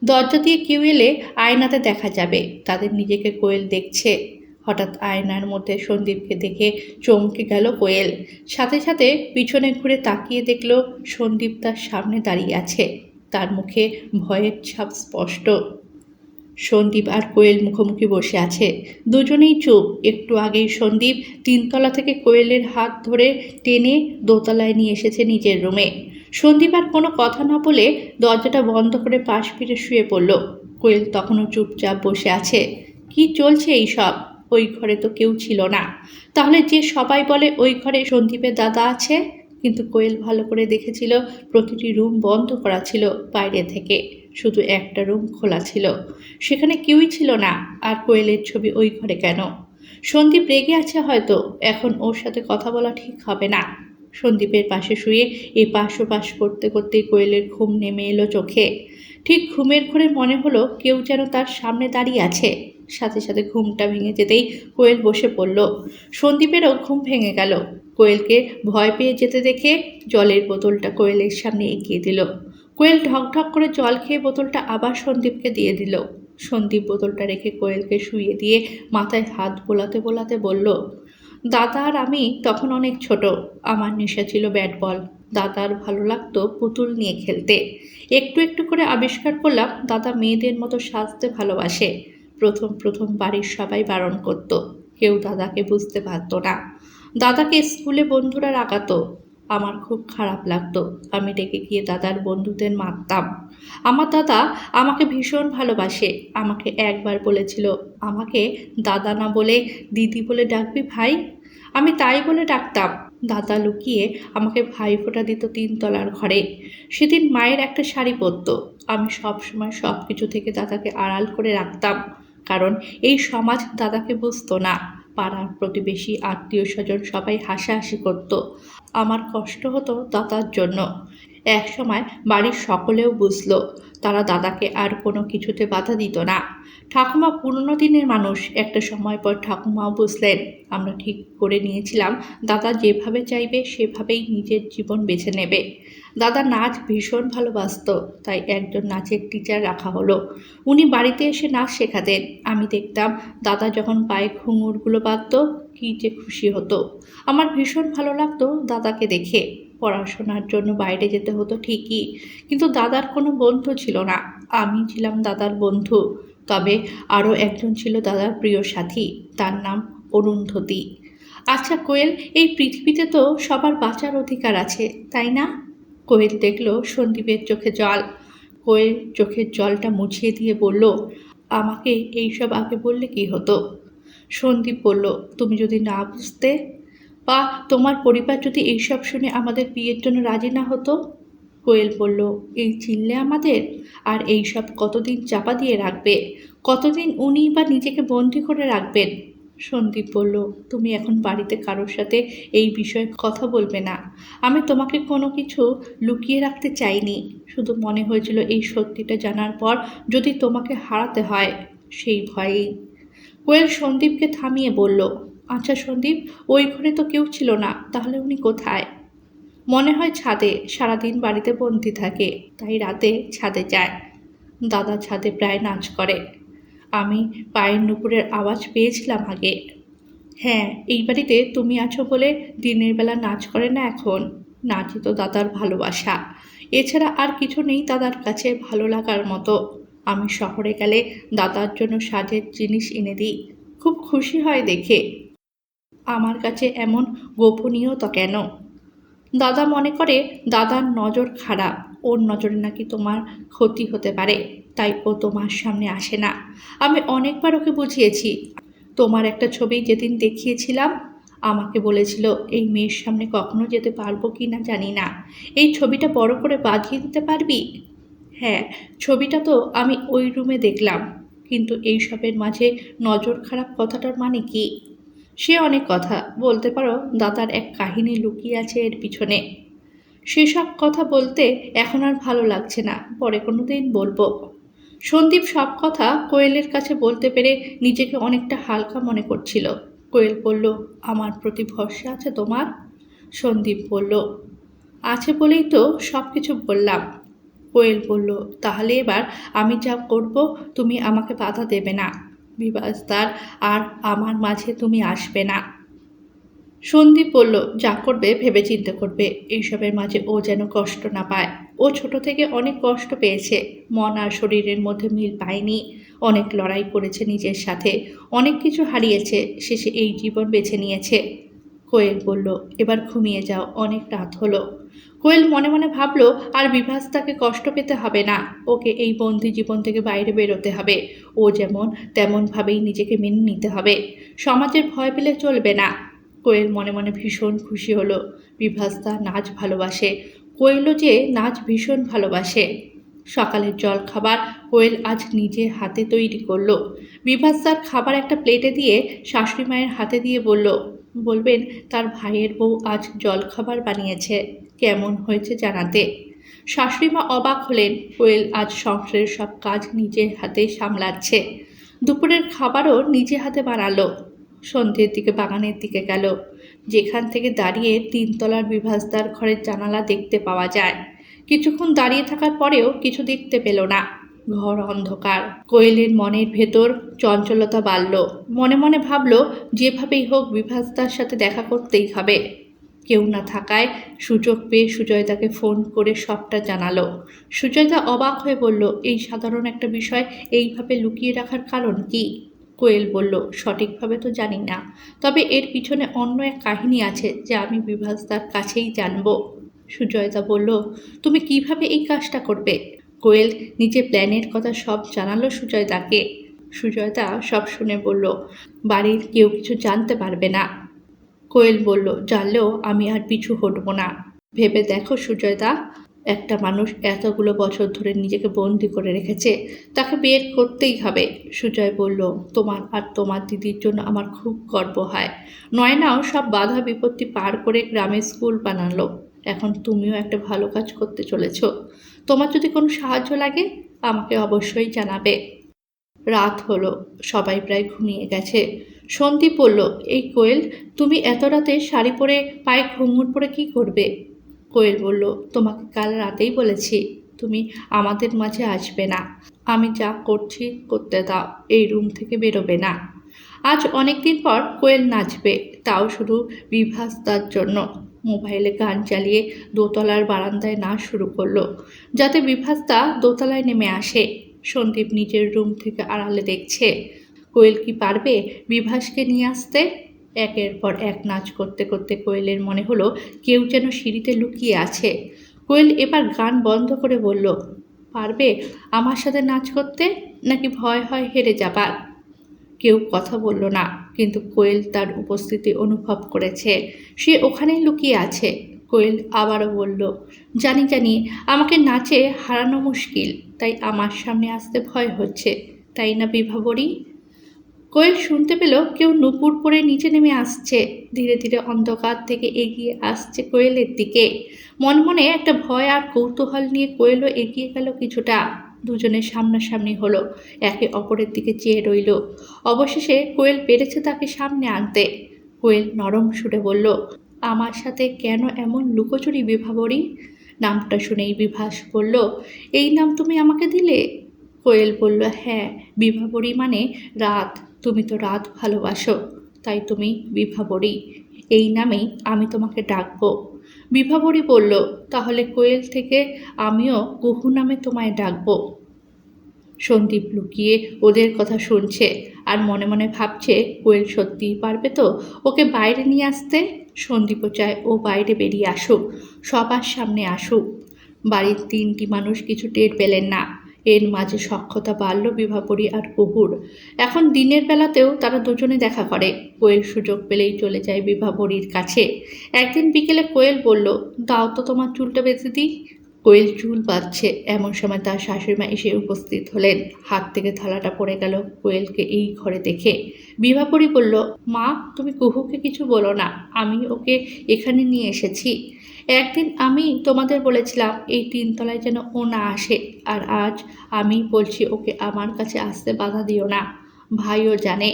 দরজা দিয়ে কেউ এলে আয়নাতে দেখা যাবে তাদের নিজেকে কোয়েল দেখছে। হঠাৎ আয়নার মধ্যে সন্দীপকে দেখে চমকে গেল কোয়েল। সাথে সাথে পিছনে ঘুরে তাকিয়ে দেখল সন্দীপ তার সামনে দাঁড়িয়ে আছে। তার মুখে ভয়ের ছাপ স্পষ্ট। সন্দীপ আর কোয়েল মুখোমুখি বসে আছে। দুজনেই চুপ। একটু আগেই সন্দীপ 3তলা থেকে কোয়েলের হাত ধরে টেনে দোতলায় নিয়ে এসেছে নিজের রুমে। সন্দীপ আর কোনো কথা না বলে দরজাটা বন্ধ করে পাশ ফিরে শুয়ে পড়ল। কোয়েল তখনও চুপচাপ বসে আছে। কি চলছে এই সব? ওই ঘরে তো কেউ ছিল না। তাহলে যে সবাই বলে ওই ঘরে সন্দীপের দাদা আছে, কিন্তু কোয়েল ভালো করে দেখেছিল প্রতিটি রুম বন্ধ করা ছিল বাইরে থেকে। শুধু একটা রুম খোলা ছিল। সেখানে কেউই ছিল না। আর কোয়েলের ছবি ওই ঘরে কেন? সন্দীপ রেগে আছে হয়তো। এখন ওর সাথে কথা বলা ঠিক হবে না। সন্দীপের পাশে শুয়ে এপাশ ওপাশ করতে করতেই কোয়েলের ঘুম নেমে এলো চোখে। ঠিক ঘুমের ঘরে মনে হলো কেউ যেন তার সামনে দাঁড়িয়ে আছে। সাথে সাথে ঘুমটা ভেঙে যেতেই কোয়েল বসে পড়ল। সন্দীপেরও ঘুম ভেঙে গেল। কোয়েলকে ভয় পেয়ে যেতে দেখে জলের বোতলটা কোয়েলের সামনে এগিয়ে দিল। কোয়েল ঢকঢক করে জল খেয়ে বোতলটা আবার সন্দীপকে দিয়ে দিল। সন্দীপ বোতলটা রেখে কোয়েলকে শুইয়ে দিয়ে মাথায় হাত বোলাতে বোলাতে বলল, দাদা আর আমি তখন অনেক ছোট। আমার নেশা ছিল ব্যাট বল। দাদার ভালো লাগতো পুতুল নিয়ে খেলতে। একটু একটু করে আবিষ্কার করলাম দাদা মেয়েদের মতো সাজতে ভালোবাসে। প্রথম প্রথম বাড়ির সবাই বারণ করতো। কেউ দাদাকে বুঝতে পারতো না। দাদাকে স্কুলে বন্ধুরা রাগাতো। আমার খুব খারাপ লাগতো। আমি ডেকে গিয়ে দাদার বন্ধুদের মারতাম। আমার দাদা আমাকে ভীষণ ভালোবাসে। আমাকে একবার বলেছিল, আমাকে দাদা না বলে দিদি বলে ডাকবি ভাই? আমি তাই বলে ডাকতাম। দাদা লুকিয়ে আমাকে ভাইফোঁটা দিত 3তলার ঘরে। সেদিন মায়ের একটা শাড়ি পরতো। আমি সব সময় সব কিছু থেকে দাদাকে আড়াল করে রাখতাম। কারণ এই সমাজ দাদাকে বুঝতো না। পাড়ার প্রতিবেশী আত্মীয় স্বজন সবাই হাসাহাসি করতো। আমার কষ্ট হতো দাদার জন্য। এক সময় বাড়ির সকলেও বুঝলো। তারা দাদাকে আর কোনো কিছুতে বাধা দিত না। ঠাকুমা পুরনো দিনের মানুষ। একটা সময় পর ঠাকুমাও বুঝলেন। আমরা ঠিক করে নিয়েছিলাম দাদা যেভাবে চাইবে সেভাবেই নিজের জীবন বেছে নেবে। দাদা নাচ ভীষণ ভালোবাসতো। তাই একজন নাচের টিচার রাখা হলো। উনি বাড়িতে এসে নাচ শেখাতেন। আমি দেখতাম দাদা যখন পায়ে ঘুঙুরগুলো বাঁধত, কী যে খুশি হতো। আমার ভীষণ ভালো লাগতো দাদাকে দেখে। পড়াশোনার জন্য বাইরে যেতে হতো ঠিকই, কিন্তু দাদার কোনো বন্ধু ছিল না। আমি ছিলাম দাদার বন্ধু। তবে আরও একজন ছিল দাদার প্রিয় সাথী। তার নাম অরুন্ধতী। আচ্ছা কোয়েল, এই পৃথিবীতে তো সবার বাঁচার অধিকার আছে, তাই না? কোয়েল দেখল সন্দীপের চোখে জল। কোয়েল চোখের জলটা মুছিয়ে দিয়ে বলল, আমাকে এইসব আগে বললে কি হতো? সন্দীপ বলল, তুমি যদি না বুঝতে, বা তোমার পরিবার যদি এইসব শুনে আমাদের বিয়ের জন্য রাজি না হতো? কোয়েল বলল, এই চিনলে আমাদের? আর এইসব কতদিন চাপা দিয়ে রাখবে? কতদিন উনি বা নিজেকে বন্দি করে রাখবেন? সন্দীপ বলল, তুমি এখন বাড়িতে কারোর সাথে এই বিষয়ে কথা বলবে না। আমি তোমাকে কোনো কিছু লুকিয়ে রাখতে চাইনি। শুধু মনে হয়েছিল এই সত্যিটা জানার পর যদি তোমাকে হারাতে হয়, সেই ভয়েই। কোয়েল সন্দীপকে থামিয়ে বলল, আচ্ছা সন্দীপ, ওই ঘরে তো কেউ ছিল না, তাহলে উনি কোথায়? মনে হয় ছাদে। সারাদিন বাড়িতে বন্দি থাকে, তাই রাতে ছাদে যায়। দাদা ছাদে প্রায় নাচ করে। আমি পায়ের নুপুরের আওয়াজ পেয়েছিলাম আগে। হ্যাঁ, এই বাড়িতে তুমি আছো বলে দিনের বেলা নাচ করে না এখন। নাচই তো দাদার ভালোবাসা। এছাড়া আর কিছু নেই দাদার কাছে ভালো লাগার মতো। আমি শহরে গেলে দাদার জন্য সাজের জিনিস এনে দিই। খুব খুশি হয় দেখে। আমার কাছে এমন গোপনীয়তা কেন? দাদা মনে করে দাদার নজর খারাপ। ওর নজরে নাকি তোমার ক্ষতি হতে পারে, তাই ও তোমার সামনে আসে না। আমি অনেকবার ওকে বুঝিয়েছি। তোমার একটা ছবি যেদিন দেখিয়েছিলাম, আমাকে বলেছিল এই মেয়ের সামনে কখনো যেতে পারবো কি না জানি না। এই ছবিটা বড় করে বাঁধিয়ে দিতে পারবি? হ্যাঁ, ছবিটা তো আমি ওই রুমে দেখলাম। কিন্তু এই সবের মাঝে নজর খারাপ কথাটার মানে কি? সে অনেক কথা বলতে পারো। দাদার এক কাহিনী লুকিয়ে আছে এর পিছনে। সেসব কথা বলতে এখন আর ভালো লাগছে না, পরে কোনো দিন বলবো। সন্দীপ সব কথা কোয়েলের কাছে বলতে পেরে নিজেকে অনেকটা হালকা মনে করছিল। কোয়েল বলল, আমার প্রতি ভরসা আছে তোমার? সন্দীপ বলল, আছে বলেই তো সব কিছু বললাম। কোয়েল বলল, তাহলে এবার আমি যা করব তুমি আমাকে বাধা দেবে না। বিবাসদার আর আমার মাঝে তুমি আসবে না। সন্দীপ বলল, যা করবে ভেবেচিন্তে করবে, এইসবের মাঝে ও যেন কষ্ট না পায়। ও ছোট থেকে অনেক কষ্ট পেয়েছে, মন আর শরীরের মধ্যে মিল পায়নি, অনেক লড়াই করেছে নিজের সাথে, অনেক কিছু হারিয়েছে, শেষে এই জীবন বেছে নিয়েছে। কোয়েল বলল, এবার ঘুমিয়ে যাও, অনেক রাত হলো। কোয়েল মনে মনে ভাবল, আর বিভাস তাকে কষ্ট পেতে হবে না, ওকে এই বন্দি জীবন থেকে বাইরে বেরোতে হবে। ও যেমন তেমনভাবেই নিজেকে মেনে নিতে হবে, সমাজের ভয় পেলে চলবে না। কোয়েল মনে মনে ভীষণ খুশি হলো। বিভাস তার নাচ ভালোবাসে, কোয়েলও যে নাচ ভীষণ ভালোবাসে। সকালের জল খাবার কোয়েল আজ নিজে হাতে তৈরি করলো। বিভাস তার খাবার একটা প্লেটে দিয়ে শাশুড়ি মায়ের হাতে দিয়ে বলল, বলবেন তার ভাইয়ের বউ আজ জল খাবার বানিয়েছে, কেমন হয়েছে জানাতে। শাশুড়ি মা অবাক হলেন, কোয়েল আজ সংসারের সব কাজ নিজের হাতে সামলাচ্ছে, দুপুরের খাবারও নিজে হাতে বানালো। সন্ধ্যের দিকে বাগানের দিকে গেল, যেখান থেকে দাঁড়িয়ে তিনতলার বিভাসদার ঘরের জানালা দেখতে পাওয়া যায়। কিছুক্ষণ দাঁড়িয়ে থাকার পরেও কিছু দেখতে পেল না, ঘর অন্ধকার। কোয়েলের মনের ভেতর চঞ্চলতা বাড়ল, মনে মনে ভাবল, যেভাবেই হোক বিভাসদার সাথে দেখা করতেই হবে। কেউ না থাকায় সুযোগ পেয়ে সুজয়দাকে ফোন করে সবটা জানালো। সুজয়দা অবাক হয়ে বলল, এই সাধারণ একটা বিষয় এইভাবে লুকিয়ে রাখার কারণ কি? কোয়েল বলল, সঠিকভাবে তো জানি না, তবে এর পিছনে অন্য এক কাহিনী আছে যা আমি বিভাসদার কাছেই জানব। সুজয়দা বলল, তুমি কিভাবে এই কাজটা করবে? কোয়েল নিজে প্ল্যানের কথা সব জানালো সুজয়দাকে। সুজয়দা সব শুনে বলল, বাড়ির কেউ কিছু জানতে পারবে না। কোয়েল বলল, জানলেও আমি আর পিছু হটব না। ভেবে দেখো সুজয়দা, একটা মানুষ এতগুলো বছর ধরে নিজেকে বন্দি করে রেখেছে, তাকে বের করতেই হবে। সুজয় বলল, তোমার আর তোমার দিদির জন্য আমার খুব গর্ব হয়। নয়নাও সব বাধা বিপত্তি পার করে গ্রামে স্কুল বানালো, এখন তুমিও একটা ভালো কাজ করতে চলেছ। তোমার যদি কোনো সাহায্য লাগে আমাকে অবশ্যই জানাবে। রাত হলো, সবাই প্রায় ঘুমিয়ে গেছে। সন্দীপ বলল, এই কোয়েল, তুমি এত রাতে শাড়ি পরে পায়ে ঘুঙুর পরে কি করবে? কোয়েল বলল, তোমাকে কাল রাতেই বলেছি তুমি আমাদের মাঝে আসবে না, আমি যা করছি করতে দাও, এই রুম থেকে বেরোবে না। আজ অনেক দিন পর কোয়েল নাচবে, তাও শুধু বিভাসদার জন্য। মোবাইলে গান চালিয়ে দোতলার বারান্দায় নাচ শুরু করলো, যাতে বিভাসদা দোতলায় নেমে আসে। সন্দীপ নিজের রুম থেকে আড়ালে দেখছে, কোয়েল কি পারবে বিভাসকে নিয়ে আসতে? একের পর এক নাচ করতে করতে কোয়েলের মনে হলো কেউ যেন সিঁড়িতে লুকিয়ে আছে। কোয়েল এবার গান বন্ধ করে বলল, পারবে আমার সাথে নাচ করতে, নাকি ভয় হয় হেরে যাবার? কেউ কথা বলল না, কিন্তু কোয়েল তার উপস্থিতি অনুভব করেছে, সে ওখানেই লুকিয়ে আছে। কোয়েল আবারও বলল, জানি জানি আমাকে নাচে হারানো মুশকিল, তাই আমার সামনে আসতে ভয় হচ্ছে, তাই না বিভাবরী? কোয়েল শুনতে পেল কেউ নুপুর পরে নিচে নেমে আসছে, ধীরে ধীরে অন্ধকার থেকে এগিয়ে আসছে কোয়েলের দিকে। মনে মনে একটা ভয় আর কৌতূহল নিয়ে কোয়েলও এগিয়ে গেল কিছুটা। দুজনের সামনাসামনি হলো, একে অপরের দিকে চেয়ে রইল। অবশেষে কোয়েল পেরেছে তাকে সামনে আনতে। কোয়েল নরম সুরে বলল, আমার সাথে কেন এমন লুকোচুরি বিভাবরী? নামটা শুনেই বিভাস বলল, এই নাম তুমি আমাকে দিলে? কোয়েল বলল, হ্যাঁ, বিভাবরী মানে রাত, তুমি তো রাত ভালোবাসো, তাই তুমি বিভাবরী, এই নামেই আমি তোমাকে ডাকবো। বিভাবরী বলল, তাহলে কোয়েল থেকে আমিও কুহু নামে তোমায় ডাকবো। সন্দীপ লুকিয়ে ওদের কথা শুনছে আর মনে মনে ভাবছে, কোয়েল সত্যিই পারবে তো ওকে বাইরে নিয়ে আসতে? সন্দীপও চায় ও বাইরে বেরিয়ে আসুক, সবার সামনে আসুক। বাড়ির তিনটি মানুষ কিছু টের পেলেন না, এর মাঝে সখ্যতা বাড়ল বিভাবরী আর কুহুর। এখন দিনের বেলাতেও তারা দুজনে দেখা করে। কোয়েল সুযোগ পেলেই চলে যায় বিভাবরীর কাছে। একদিন বিকেলে কোয়েল বলল, দাও তো তোমার চুলটা বেঁধে দিই। কোয়েল চুল বাঁধছে, এমন সময় তার শাশুড়িমা এসে উপস্থিত হলেন। হাত থেকে থালাটা পড়ে গেল কোয়েলকে এই ঘরে দেখে। বিভাবরী বলল, মা তুমি কুহুকে কিছু বলো না, আমি ওকে এখানে নিয়ে এসেছি। একদিন আমি তোমাদের বলেছিলাম এই তিনতলায় যেন ও না আসে, আর আজ আমি বলছি ওকে আমার কাছে আসতে বাধা দিও না, ভাইও জানে।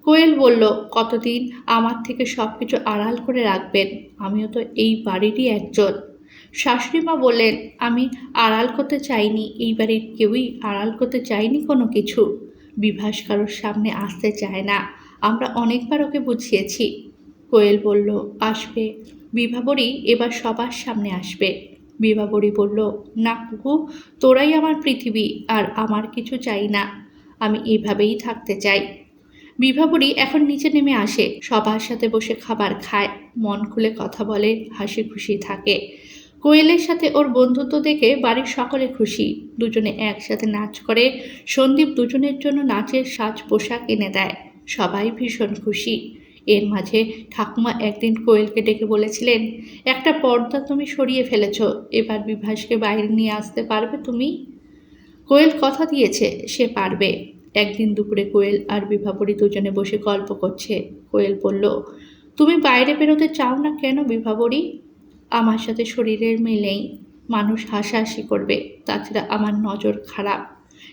কোয়েল বলল, কতদিন আমার থেকে সব কিছু আড়াল করে রাখবেন? আমিও তো এই বাড়িরই একজন। শাশুড়ি মা বললেন, আমি আড়াল করতে চাইনি, এই বাড়ির কেউই আড়াল করতে চাইনি কোনো কিছু। বিভাস কারোর সামনে আসতে চায় না, আমরা অনেকবার ওকে বুঝিয়েছি। কোয়েল বলল, আসবে, বিভাবরী এবার সবার সামনে আসবে। বিভাবরী বলল, না কুকু, তোরাই আমার পৃথিবী, আর আমার কিছু চাই না, আমি এভাবেই থাকতে চাই। বিভাবরী এখন নিচে নেমে আসে, সবার সাথে বসে খাবার খায়, মন খুলে কথা বলে, হাসি খুশি থাকে। কোয়েলের সাথে ওর বন্ধুত্ব দেখে বাড়ির সকলে খুশি, দুজনে একসাথে নাচ করে। সন্দীপ দুজনের জন্য নাচের সাজ পোশাক এনে দেয়, সবাই ভীষণ খুশি। এর মাঝে ঠাকুমা একদিন কোয়েলকে ডেকে বলেছিলেন, একটা পর্দা তুমি সরিয়ে ফেলেছ, এবার বিভাসকে বাইরে নিয়ে আসতে পারবে তুমি? কোয়েল কথা দিয়েছে সে পারবে। একদিন দুপুরে কোয়েল আর বিভাবরী দুজনে বসে গল্প করছে। কোয়েল বলল, তুমি বাইরে বেরোতে চাও না কেন বিভাবরী? আমার সাথে শরীরের মিল নেই, মানুষ হাসাহাসি করবে, তাছাড়া আমার নজর খারাপ।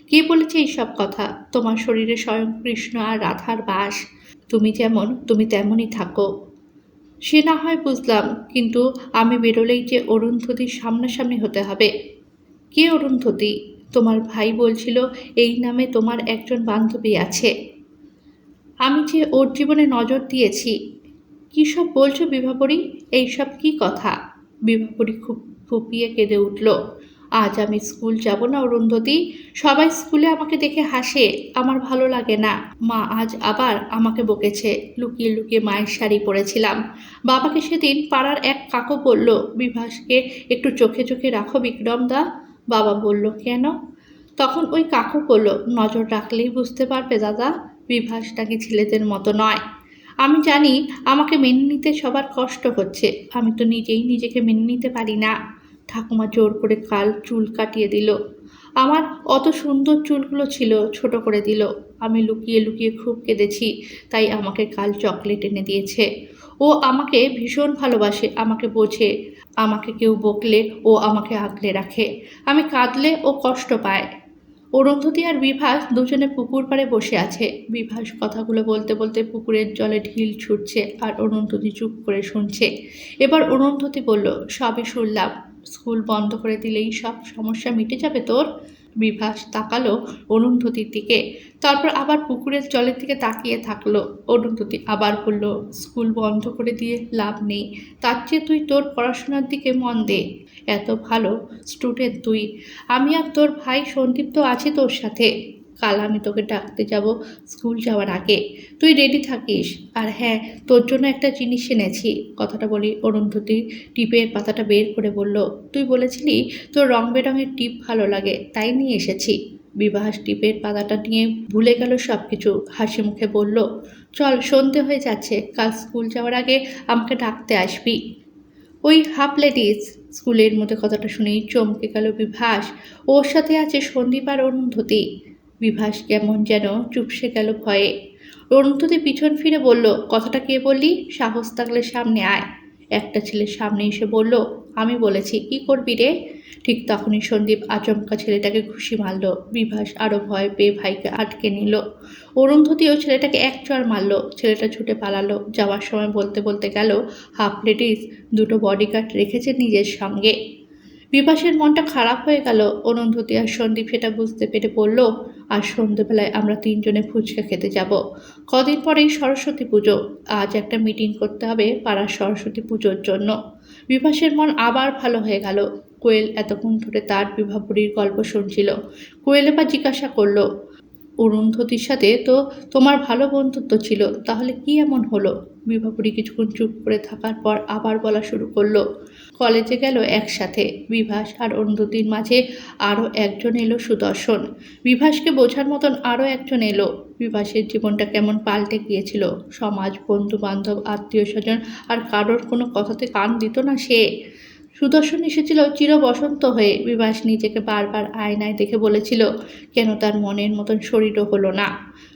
কে বলেছে এইসব কথা? তোমার শরীরে স্বয়ং কৃষ্ণ আর রাধার বাস, তুমি যেমন তুমি তেমনই থাকো। সে না হয় বুঝলাম, কিন্তু আমি বেরোলেই যে অরুন্ধতির সামনাসামনি হতে হবে। কে অরুন্ধতী? তোমার ভাই বলছিল এই নামে তোমার একজন বান্ধবী আছে। আমি যে ওর জীবনে নজর দিয়েছি। কী সব বলছো বিভাবরী? এইসব কি কথা? বিভাবরী খুব ফুপিয়ে কেঁদে উঠল। আজ আমি স্কুল যাব না অরুন্ধতী, সবাই স্কুলে আমাকে দেখে হাসে, আমার ভালো লাগে না। মা আজ আবার আমাকে বকেছে, লুকিয়ে লুকিয়ে মায়ের শাড়ি পরেছিলাম। বাবাকে সেদিন পাড়ার এক কাকু বলল, বিভাসকে একটু চোখে চোখে রাখো বিক্রমদা। বাবা বলল, কেন? তখন ওই কাকু বলল, নজর রাখলেই বুঝতে পারবে দাদা, বিভাস নাকি ছেলেদের মতো নয়। আমি জানি আমাকে মেনে নিতে সবার কষ্ট হচ্ছে, আমি তো নিজেই নিজেকে মেনে নিতে পারি না। ঠাকুমা জোর করে কাল চুল কাটিয়ে দিল, আমার অত সুন্দর চুলগুলো ছিল ছোট করে দিল। আমি লুকিয়ে লুকিয়ে খুব কেঁদেছি, তাই আমাকে কাল চকলেট এনে দিয়েছে। ও আমাকে ভীষণ ভালোবাসে, আমাকে বোঝে, আমাকে কেউ বকলে ও আমাকে আগলে রাখে, আমি কাঁদলে ও কষ্ট পায়। অরুন্ধতী আর বিভাস দুজনে পুকুর পাড়ে বসে আছে। বিভাস কথাগুলো বলতে বলতে পুকুরের জলে ঢিল ছুটছে, আর অরুন্ধতী চুপ করে শুনছে। এবার অরুন্ধতী বলল, সবই শুনলাম, স্কুল বন্ধ করে দিলেই সব সমস্যা মিটে যাবে তোর? বিভাস তাকালো অরুন্ধতীর দিকে, তারপর আবার পুকুরের জলের দিকে তাকিয়ে থাকলো। অরুন্ধতী আবার বলল, স্কুল বন্ধ করে দিয়ে লাভ নেই, তার চেয়ে তুই তোর পড়াশোনার দিকে মন দে, এত ভালো স্টুডেন্ট তুই। আমি আর তোর ভাই সন্দীপ তো আছি তোর সাথে। কাল আমি তোকে ডাকতে যাব স্কুল যাওয়ার আগে, তুই রেডি থাকিস। আর হ্যাঁ, তোর জন্য একটা জিনিস এনেছি। কথাটা বলি অরুন্ধতী টিপের পাতাটা বের করে বলল, তুই বলেছিলি তোর রং বেরঙের টিপ ভালো লাগে, তাই নিয়ে এসেছি। বিভাস টিপের পাতাটা নিয়ে ভুলে গেল সব কিছু, হাসি মুখে বলল, চল সন্ধে হয়ে যাচ্ছে, কাল স্কুল যাওয়ার আগে আমাকে ডাকতে আসবি। ওই হাফ লেডিস। স্কুলের মধ্যে কথাটা শুনেই চমকে গেল বিভাস, ওর সাথে আছে সন্দীপ আর অরুন্ধতী। বিভাস কেমন যেন চুপসে গেল ভয়ে। অরুন্ধতী পিছন ফিরে বলল, কথাটা কে বললি? সাহস থাকলে সামনে আয়। একটা ছেলে সামনে এসে বলল, আমি বলেছি, কি করবি রে? ঠিক তখনই সন্দীপ আচমকা ছেলেটাকে ঘুষি মারল। বিভাস আরও ভয় পেয়ে ভাইকে আটকে নিল। অরুন্ধতীও ছেলেটাকে এক চড় মারল, ছেলেটা ছুটে পালালো। যাওয়ার সময় বলতে বলতে গেল, হাফ লেডিস দুটো বডিগার্ড রেখেছে নিজের সঙ্গে। বিভাসের মনটা খারাপ হয়ে গেল। অরুন্ধতী আর সন্দীপ সেটা বুঝতে পেরে বলল, আর সন্ধেবেলায় আমরা তিনজনে ফুচকা খেতে যাব। কদিন পরেই সরস্বতী পুজো, আজ একটা মিটিং করতে হবে পাড়ার সরস্বতী পুজোর জন্য। বিভাসের মন আবার ভালো হয়ে গেল। কোয়েল এতক্ষণ ধরে তার বিভাবরীর গল্প শুনছিল। কোয়েল এবার জিজ্ঞাসা করলো, অরুন্ধতীর সাথে তো তোমার ভালো বন্ধুত্ব ছিল, তাহলে কি এমন হলো? বিভাবরী কিছুক্ষণ চুপ করে থাকার পর আবার বলা শুরু করলো, কলেজে গেল একসাথে, বিভাস আর অরুন্ধতীর মাঝে আরও একজন এলো, সুদর্শন। বিভাসকে বোঝার মতন আরও একজন এলো। বিভাসের জীবনটা কেমন পাল্টে গিয়েছিল, সমাজ, বন্ধু বান্ধব, আত্মীয় স্বজন, আর কারোর কোনো কথাতে কান দিত না সে। সুদর্শন এসেছিল চির বসন্ত হয়ে। বিভাস নিজেকে বারবার আয়নায় দেখে বলেছিল, কেন তার মনের মতন শরীরও হলো না।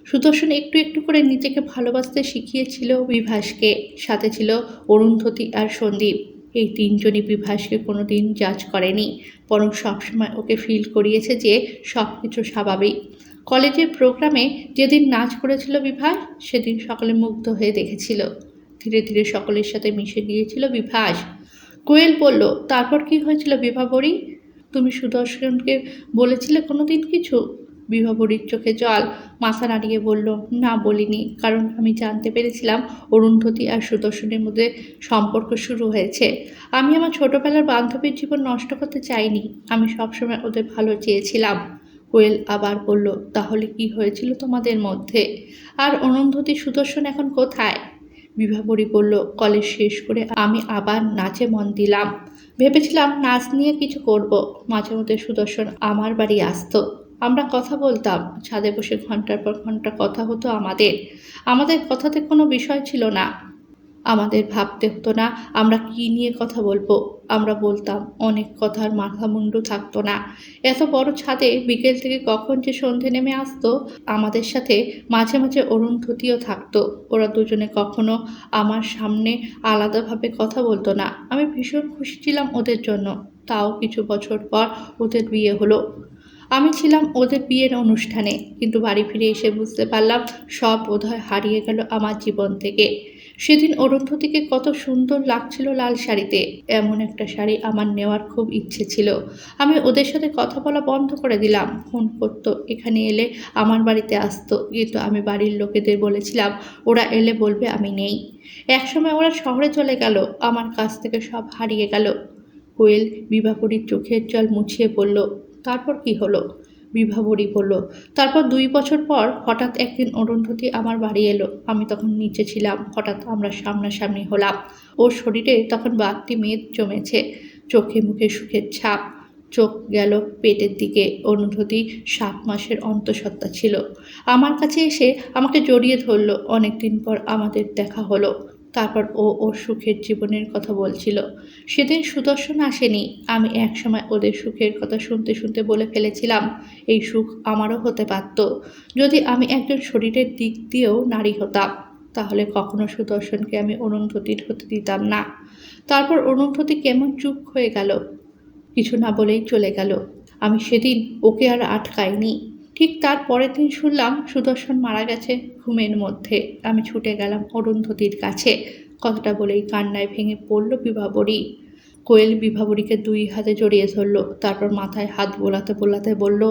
সুদর্শন একটু একটু করে নিজেকে ভালোবাসতে শিখিয়েছিল বিভাসকে। সাথে ছিল অরুন্ধতী আর সন্দীপ। এই তিনজনই বিভাসকে কোনো দিন জাজ করেনি, বরং সবসময় ওকে ফিল করিয়েছে যে সব কিছু স্বাভাবিক। কলেজের প্রোগ্রামে যেদিন নাচ করেছিল বিভাস, সেদিন সকলে মুগ্ধ হয়ে দেখেছিল। ধীরে ধীরে সকলের সাথে মিশে গিয়েছিল বিভাস। কোয়েল বলল, তারপর কি হয়েছিল বিভাবরী? তুমি সুদর্শনকে বলেছিলে কোনোদিন কিছু? বিভাবরীর চোখে জল, মাথা নাড়িয়ে বলল, না বলিনি, কারণ আমি জানতে পেরেছিলাম অরুন্ধতী আর সুদর্শনের মধ্যে সম্পর্ক শুরু হয়েছে। আমি আমার ছোটবেলার বান্ধবীর জীবন নষ্ট করতে চাইনি, আমি সবসময় ওদের ভালো চেয়েছিলাম। কোয়েল আবার বলল, তাহলে কি হয়েছিল তোমাদের মধ্যে? আর অরুন্ধতী সুদর্শন এখন কোথায়? বিভাবরী বলল, কলেজ শেষ করে আমি আবার নাচে মন দিলাম। ভেবেছিলাম নাচ নিয়ে কিছু করব। মাঝে মধ্যে সুদর্শন আমার বাড়ি আসতো, আমরা কথা বলতাম, ছাদে বসে ঘন্টার পর ঘন্টা কথা হতো আমাদের। আমাদের কথাতে কোনো বিষয় ছিল না, আমাদের ভাবতে হতো না আমরা কি নিয়ে কথা বলবো। আমরা বলতাম, অনেক কথার মাথা মুন্ডু থাকতো না। এত বড় ছাদে বিকেল থেকে কখন যে সন্ধে নেমে আসতো আমাদের সাথে। মাঝে মাঝে অরুন্ধতীও থাকতো। ওরা দুজনে কখনো আমার সামনে আলাদাভাবে কথা বলতো না। আমি ভীষণ খুশি ছিলাম ওদের জন্য। তাও কিছু বছর পর ওদের বিয়ে হলো। আমি ছিলাম ওদের বিয়ের অনুষ্ঠানে, কিন্তু বাড়ি ফিরে এসে বুঝতে পারলাম সব বোধহয় হারিয়ে গেল আমার জীবন থেকে। সেদিন অরুন্ধতীকে কত সুন্দর লাগছিল লাল শাড়িতে। এমন একটা শাড়ি আমার নেওয়ার খুব ইচ্ছে ছিল। আমি ওদের সাথে কথা বলা বন্ধ করে দিলাম। ফোন করতো, এখানে এলে আমার বাড়িতে আসতো, কিন্তু আমি বাড়ির লোকেদের বলেছিলাম ওরা এলে বলবে আমি নেই। একসময় ওরা শহরে চলে গেল, আমার কাছ থেকে সব হারিয়ে গেল। কোয়েল বিভাবরীর চোখের জল মুছিয়ে বলল, তারপর কি হলো? বিভাবরী বলল, তারপর 2 বছর পর হঠাৎ একদিন অরুন্ধতী আমার বাড়ি এলো। আমি তখন নিচে ছিলাম। হঠাৎ আমরা সামনাসামনি হলাম। ওর শরীরে তখন বাড়তি মেদ জমেছে, চোখে মুখে সুখের ছাপ। চোখ গেল পেটের দিকে। অরুন্ধতী 7 মাসের অন্তঃসত্ত্বা ছিল। আমার কাছে এসে আমাকে জড়িয়ে ধরল। অনেকদিন পর আমাদের দেখা হলো। তারপর ও ওর সুখের জীবনের কথা বলছিল। সেদিন সুদর্শন আসেনি। আমি একসময় ওদের সুখের কথা শুনতে শুনতে বলে ফেলেছিলাম, এই সুখ আমারও হতে পারত, যদি আমি একজন শরীরের দিক দিয়েও নারী হতাম। তাহলে কখনো সুদর্শনকে আমি অরুন্ধতীর হতে দিতাম না। তারপর অরুন্ধতী কেমন চুপ হয়ে গেল, কিছু না বলেই চলে গেল। আমি সেদিন ওকে আর আটকাইনি। ঠিক তার পরের দিন শুনলাম সুদর্শন মারা গেছে ঘুমের মধ্যে। আমি ছুটে গেলাম অরুন্ধতীর কাছে। কথাটা বলেই কান্নায় ভেঙে পড়ল বিভাবরী। কোয়েল বিভাবরীকে 2 হাতে জড়িয়ে ধরল, তারপর মাথায় হাত বোলাতে বোলাতে বলল,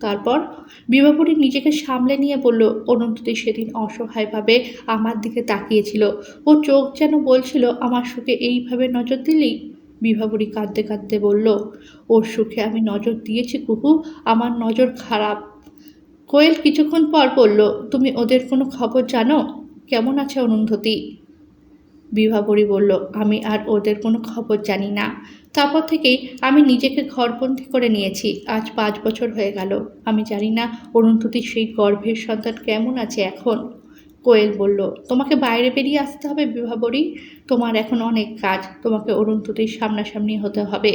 তারপর? বিভাবরী নিজেকে সামলে নিয়ে বলল, অরুন্ধতী সেদিন অসহায়ভাবে আমার দিকে তাকিয়েছিল। ও চোখ যেন বলছিল, আমার সুখে এইভাবে নজর দিলি? বিভাবরী কাঁদতে কাঁদতে বলল, ওর সুখে আমি নজর দিয়েছি কুহু, আমার নজর খারাপ। কোয়েল কিছুক্ষণ পর বলল, তুমি ওদের কোনো খবর জানো? কেমন আছে অরুন্ধতী? বিভাবরী বলল, আমি আর ওদের কোনো খবর জানি না। তারপর থেকেই আমি নিজেকে ঘরবন্দি করে নিয়েছি। আজ 5 বছর হয়ে গেল। আমি জানি না অরুন্ধতীর সেই গর্ভের সন্তান কেমন আছে এখন। কোয়েল বলল, তোমাকে বাইরে বেরিয়ে আসতে হবে বিভাবরী। তোমার এখন অনেক কাজ। তোমাকে অরুন্ধতীর সামনাসামনি হতে হবে।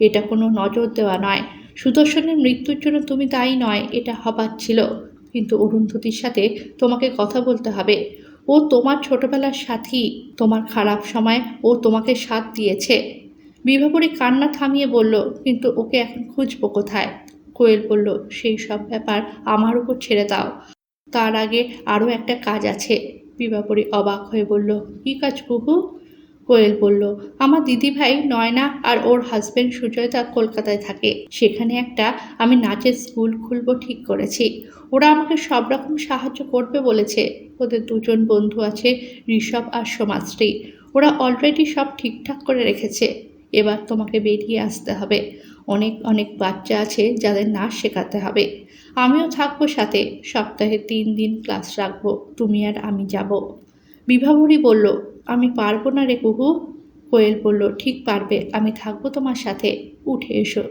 এটা কোনো নজর দেওয়া নয়। সুদর্শনের মৃত্যুর জন্য তুমি দায়ী নয়, এটা হবার ছিল। কিন্তু অরুন্ধতীর সাথে তোমাকে কথা বলতে হবে। ও তোমার ছোটবেলার সাথী। তোমার খারাপ সময় ও তোমাকে সাথ দিয়েছে। বিভাবরী কান্না থামিয়ে বলল, কিন্তু ওকে এখন খুঁজবো কোথায়? কোয়েল বলল, সেই সব ব্যাপার আমার উপর ছেড়ে দাও। তার আগে আরও একটা কাজ আছে। বিভাবরী অবাক হয়ে বলল, কী কাজ কুহু? কোয়েল বলল, আমার দিদিভাই নয়না আর ওর হাজবেন্ড সুজয়দা কলকাতায় থাকে। সেখানে একটা আমি নাচের স্কুল খুলবো ঠিক করেছি। ওরা আমাকে সব রকম সাহায্য করবে বলেছে। ওদের 2 জন বন্ধু আছে, ঋষভ আর সোমাশ্রী। ওরা অলরেডি সব ঠিকঠাক করে রেখেছে। এবার তোমাকে বেরিয়ে আসতে হবে। অনেক অনেক বাচ্চা আছে যাদের নাচ শেখাতে হবে। আমিও থাকবো সাথে। সপ্তাহে 3 দিন ক্লাস রাখবো। তুমি আর আমি যাব। বিভাবরী বলল, আমি পারবো না রে কুহু। কোয়েল বলল, ঠিক পারবে, আমি থাকবো তোমার সাথে। উঠে এসো,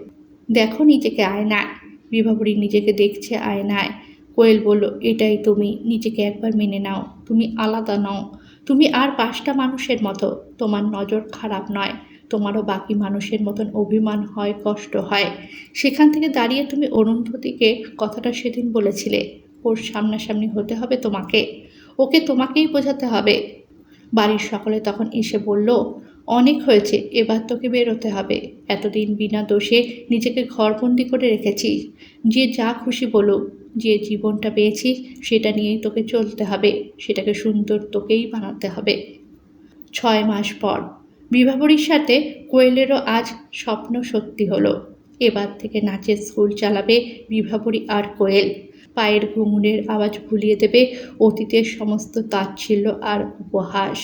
দেখো নিজেকে আয়নায়। বিভাবরী নিজেকে দেখছে আয়নায়। কোয়েল বলল, এটাই তুমি। নিজেকে একবার মেনে নাও। তুমি আলাদা নও। তুমি আর 5টা মানুষের মতো। তোমার নজর খারাপ নয়। তোমারও বাকি মানুষের মতন অভিমান হয়, কষ্ট হয়। সেখান থেকে দাঁড়িয়ে তুমি অরুন্ধতীকে কথাটা সেদিন বলেছিলে। ওর সামনাসামনি হতে হবে তোমাকে। ওকে তোমাকেই বোঝাতে হবে। বাড়ির সকলে তখন এসে বলল, অনেক হয়েছে, এবার তোকে বেরোতে হবে। এতদিন বিনা দোষে নিজেকে ঘরবন্দি করে রেখেছিস। যে যা খুশি বলুক, যে জীবনটা পেয়েছিস সেটা নিয়েই তোকে চলতে হবে, সেটাকে সুন্দর তোকেই বানাতে হবে। 6 মাস পর বিভাবরীর সাথে কোয়েলেরও আজ স্বপ্ন সত্যি হলো। এবার থেকে নাচের স্কুল চালাবে বিভাবরী আর কোয়েল। পায়ের ঘুঙুরের আওয়াজ ভুলিয়ে দেবে অতীতের সমস্ত তাচ্ছিল্য আর উপহাস।